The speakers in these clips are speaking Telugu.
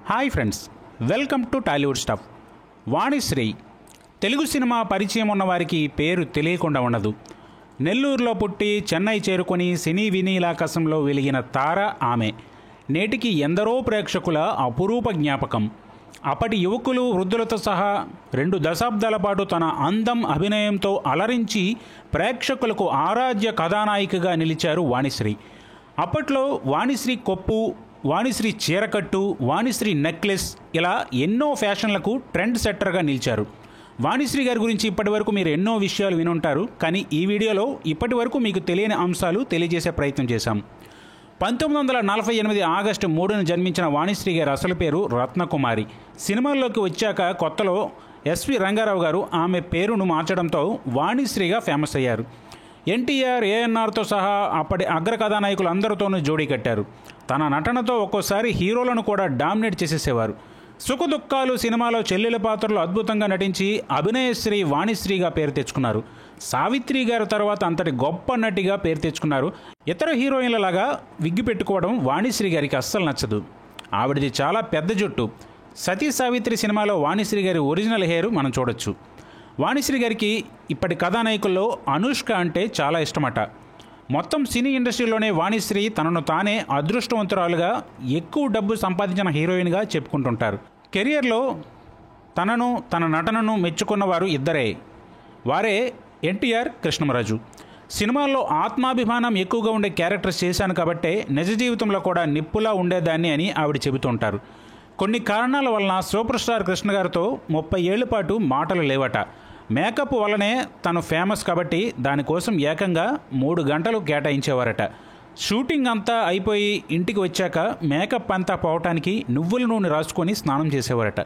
Hi friends, welcome to Tollywood stuff. Vanisri Telugu cinema పరిచయం ఉన్నవారికి పేరు తెలియకుండా ఉండదు. నెల్లూరులో పుట్టి చెన్నై చేరుకొని సినీ వినీలాకాశంలో వెలిగిన తార ఆమె. నేటికి ఎందరో ప్రేక్షకుల అపురూప జ్ఞాపకం. అప్పటి యువకులు వృద్ధులతో సహా 2 దశాబ్దాల పాటు తన అందం అభినయంతో అలరించి ప్రేక్షకులకు ఆరాధ్య కథానాయికగా నిలిచారు వాణిశ్రీ. అప్పట్లో వాణిశ్రీ కొప్పు, వాణిశ్రీ చీరకట్టు, వాణిశ్రీ నెక్లెస్ ఇలా ఎన్నో ఫ్యాషన్లకు ట్రెండ్ సెట్టర్గా నిలిచారు. వాణిశ్రీ గారి గురించి ఇప్పటి వరకు మీరు ఎన్నో విషయాలు వినుంటారు. కానీ ఈ వీడియోలో ఇప్పటి వరకు మీకు తెలియని అంశాలు తెలియజేసే ప్రయత్నం చేశాం. 1948 ఆగస్టు 3న జన్మించిన వాణిశ్రీ గారి అసలు పేరు రత్నకుమారి. సినిమాల్లోకి వచ్చాక కొత్తలో ఎస్వి రంగారావు గారు ఆమె పేరును మార్చడంతో వాణిశ్రీగా ఫేమస్ అయ్యారు. ఎన్టీఆర్, ఏఎన్ఆర్తో సహా అప్పటి అగ్ర కథానాయకులు అందరితోనూ జోడీ కట్టారు. తన నటనతో ఒక్కోసారి హీరోలను కూడా డామినేట్ చేసేసేవారు. సుఖదుఖాలు సినిమాలో చెల్లెల పాత్రలు అద్భుతంగా నటించి అభినయశ్రీ వాణిశ్రీగా పేరు తెచ్చుకున్నారు. సావిత్రి గారి తర్వాత అంతటి గొప్ప నటిగా పేరు తెచ్చుకున్నారు. ఇతర హీరోయిన్లలాగా విగ్గు పెట్టుకోవడం వాణిశ్రీ గారికి అస్సలు నచ్చదు. ఆవిడది చాలా పెద్ద జుట్టు. సతీ సావిత్రి సినిమాలో వాణిశ్రీ గారి ఒరిజినల్ హెయిర్ మనం చూడొచ్చు. వాణిశ్రీ గారికి ఇప్పటి కథానాయకుల్లో అనుష్క అంటే చాలా ఇష్టమట. మొత్తం సినీ ఇండస్ట్రీలోనే వాణిశ్రీ తనను తానే అదృష్టవంతురాలుగా ఎక్కువ డబ్బు సంపాదించిన హీరోయిన్గా చెప్పుకుంటుంటారు. కెరియర్లో తనను తన నటనను మెచ్చుకున్నవారు ఇద్దరే. వారే ఎన్టీఆర్, కృష్ణమరాజు. సినిమాల్లో ఆత్మాభిమానం ఎక్కువగా ఉండే క్యారెక్టర్స్ చేశాను కాబట్టే నిజ జీవితంలో కూడా నిప్పులా ఉండేదాన్ని అని ఆవిడ చెబుతుంటారు. కొన్ని కారణాల వలన సూపర్ స్టార్ కృష్ణ గారితో 30 ఏళ్ల పాటు మాటలు లేవట. మేకప్ వల్లనే తను ఫేమస్ కాబట్టి దానికోసం ఏకంగా 3 గంటలు కేటాయించేవారట. షూటింగ్ అంతా అయిపోయి ఇంటికి వచ్చాక మేకప్ అంతా పోవటానికి నువ్వుల నూనె రాసుకొని స్నానం చేసేవారట.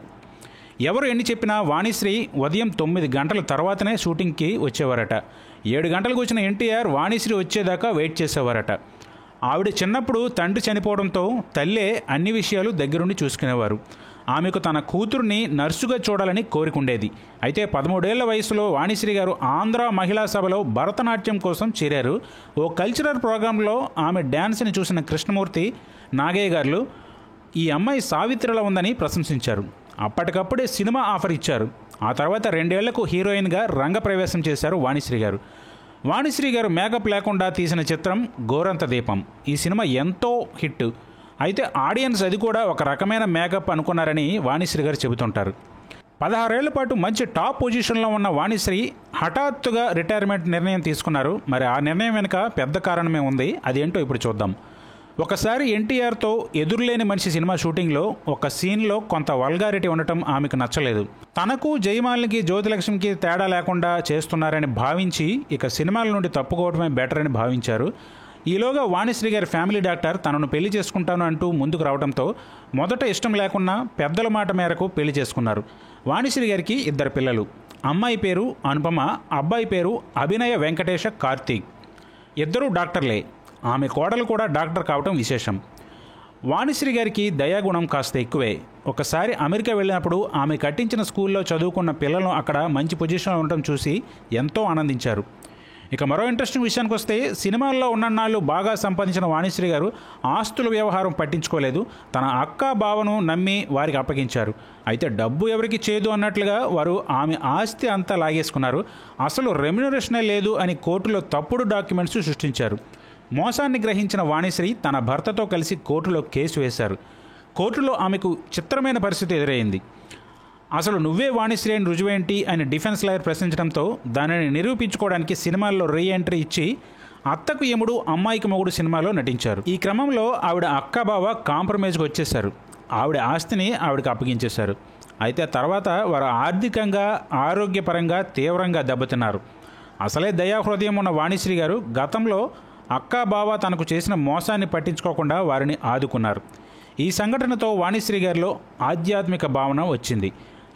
ఎవరు ఎన్ని చెప్పినా వాణిశ్రీ ఉదయం 9 గంటల తర్వాతనే షూటింగ్కి వచ్చేవారట. 7 గంటలకు వచ్చిన ఎన్టీఆర్ వాణిశ్రీ వచ్చేదాకా వెయిట్ చేసేవారట. ఆవిడ చిన్నప్పుడు తండ్రి చనిపోవడంతో తల్లే అన్ని విషయాలు దగ్గరుండి చూసుకునేవారు. ఆమెకు తన కూతుర్ని నర్సుగా చూడాలని కోరికుండేది. అయితే 13 ఏళ్ల వయసులో వాణిశ్రీ గారు ఆంధ్ర మహిళా సభలో భరతనాట్యం కోసం చేరారు. ఓ కల్చరల్ ప్రోగ్రాంలో ఆమె డ్యాన్స్ని చూసిన కృష్ణమూర్తి, నాగయ్య గారు ఈ అమ్మాయి సావిత్రిలా ఉందని ప్రశంసించారు. అప్పటికప్పుడే సినిమా ఆఫర్ ఇచ్చారు. ఆ తర్వాత 2 ఏళ్లకు హీరోయిన్గా రంగప్రవేశం చేశారు వాణిశ్రీ గారు. వాణిశ్రీ గారు మేకప్ లేకుండా తీసిన చిత్రం గోరంత దీపం. ఈ సినిమా ఎంతో హిట్. అయితే ఆడియన్స్ అది కూడా ఒక రకమైన మేకప్ అనుకున్నారని వాణిశ్రీ గారు చెబుతుంటారు. 16 ఏళ్ల పాటు మంచి టాప్ పొజిషన్లో ఉన్న వాణిశ్రీ హఠాత్తుగా రిటైర్మెంట్ నిర్ణయం తీసుకున్నారు. మరి ఆ నిర్ణయం వెనుక పెద్ద కారణమే ఉంది. అదేంటో ఇప్పుడు చూద్దాం. ఒకసారి ఎన్టీఆర్తో ఎదురులేని మనిషి సినిమా షూటింగ్లో ఒక సీన్లో కొంత వల్గారిటీ ఉండటం ఆమెకు నచ్చలేదు. తనకు, జయమాలినికి, జ్యోతిలక్ష్మికి తేడా లేకుండా చేస్తున్నారని భావించి ఇక సినిమాల నుండి తప్పుకోవడమే బెటర్ అని భావించారు. ఈలోగా వాణిశ్రీ గారి ఫ్యామిలీ డాక్టర్ తనను పెళ్లి చేసుకుంటాను అంటూ ముందుకు రావడంతో మొదట ఇష్టం లేకున్నా పెద్దల మాట మేరకు పెళ్లి చేసుకున్నారు. వాణిశ్రీ గారికి 2 పిల్లలు. అమ్మాయి పేరు అనుపమ, అబ్బాయి పేరు అభినయ వెంకటేశ కార్తీక్. ఇద్దరూ డాక్టర్లే. ఆమె కోడలు కూడా డాక్టర్ కావటం విశేషం. వాణిశ్రీ గారికి దయాగుణం కాస్త ఎక్కువే. ఒకసారి అమెరికా వెళ్ళినప్పుడు ఆమె కట్టించిన స్కూల్లో చదువుకున్న పిల్లలను అక్కడ మంచి పొజిషన్లో ఉండటం చూసి ఎంతో ఆనందించారు. ఇక మరో ఇంట్రెస్టింగ్ విషయానికి వస్తే, సినిమాల్లో ఉన్నన్నాళ్ళు బాగా సంపాదించిన వాణిశ్రీ గారు ఆస్తుల వ్యవహారం పట్టించుకోలేదు. తన అక్క, బావను నమ్మి వారికి అప్పగించారు. అయితే డబ్బు ఎవరికి చేదు అన్నట్లుగా వారు ఆమె ఆస్తి అంతా లాగేసుకున్నారు. అసలు రెమ్యునరేషనే లేదు అని కోర్టులో తప్పుడు డాక్యుమెంట్స్ సృష్టించారు. మోసాన్ని గ్రహించిన వాణిశ్రీ తన భర్తతో కలిసి కోర్టులో కేసు వేశారు. కోర్టులో ఆమెకు చిత్రమైన పరిస్థితి ఎదురైంది. అసలు నువ్వే వాణిశ్రీ అని రుజువేంటి అని డిఫెన్స్ లాయర్ ప్రశ్నించడంతో దానిని నిరూపించుకోవడానికి సినిమాల్లో రీ ఎంట్రీ ఇచ్చి అత్తకు యముడు, అమ్మాయికి మొగుడు సినిమాలో నటించారు. ఈ క్రమంలో ఆవిడ అక్క, బావ కాంప్రమైజ్కి వచ్చేశారు. ఆవిడ ఆస్తిని ఆవిడకి అప్పగించేశారు. అయితే తర్వాత వారు ఆర్థికంగా, ఆరోగ్యపరంగా తీవ్రంగా దెబ్బతిన్నారు. అసలే దయాహృదయం ఉన్న వాణిశ్రీ గారు గతంలో అక్క, బావ తనకు చేసిన మోసాన్ని పట్టించుకోకుండా వారిని ఆదుకున్నారు. ఈ సంఘటనతో వాణిశ్రీ గారిలో ఆధ్యాత్మిక భావన వచ్చింది.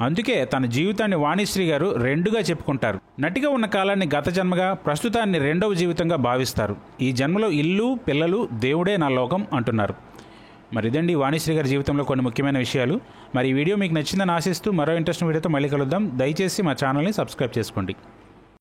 అందుకే తన జీవితాన్ని వాణిశ్రీ గారు 2గా చెప్పుకుంటారు. నటిగా ఉన్న కాలాన్ని గత జన్మగా, ప్రస్తుతాన్ని 2వ జీవితంగా భావిస్తారు. ఈ జన్మలో ఇల్లు, పిల్లలు, దేవుడే నా లోకం అంటున్నారు. మరి ఇదండి వాణిశ్రీ గారి జీవితంలో కొన్ని ముఖ్యమైన విషయాలు. మరి ఈ వీడియో మీకు నచ్చిందని ఆశిస్తూ మరో ఇంట్రెస్టింగ్ వీడియోతో మళ్ళీ కలుద్దాం. దయచేసి మా ఛానల్ని సబ్స్క్రైబ్ చేసుకోండి.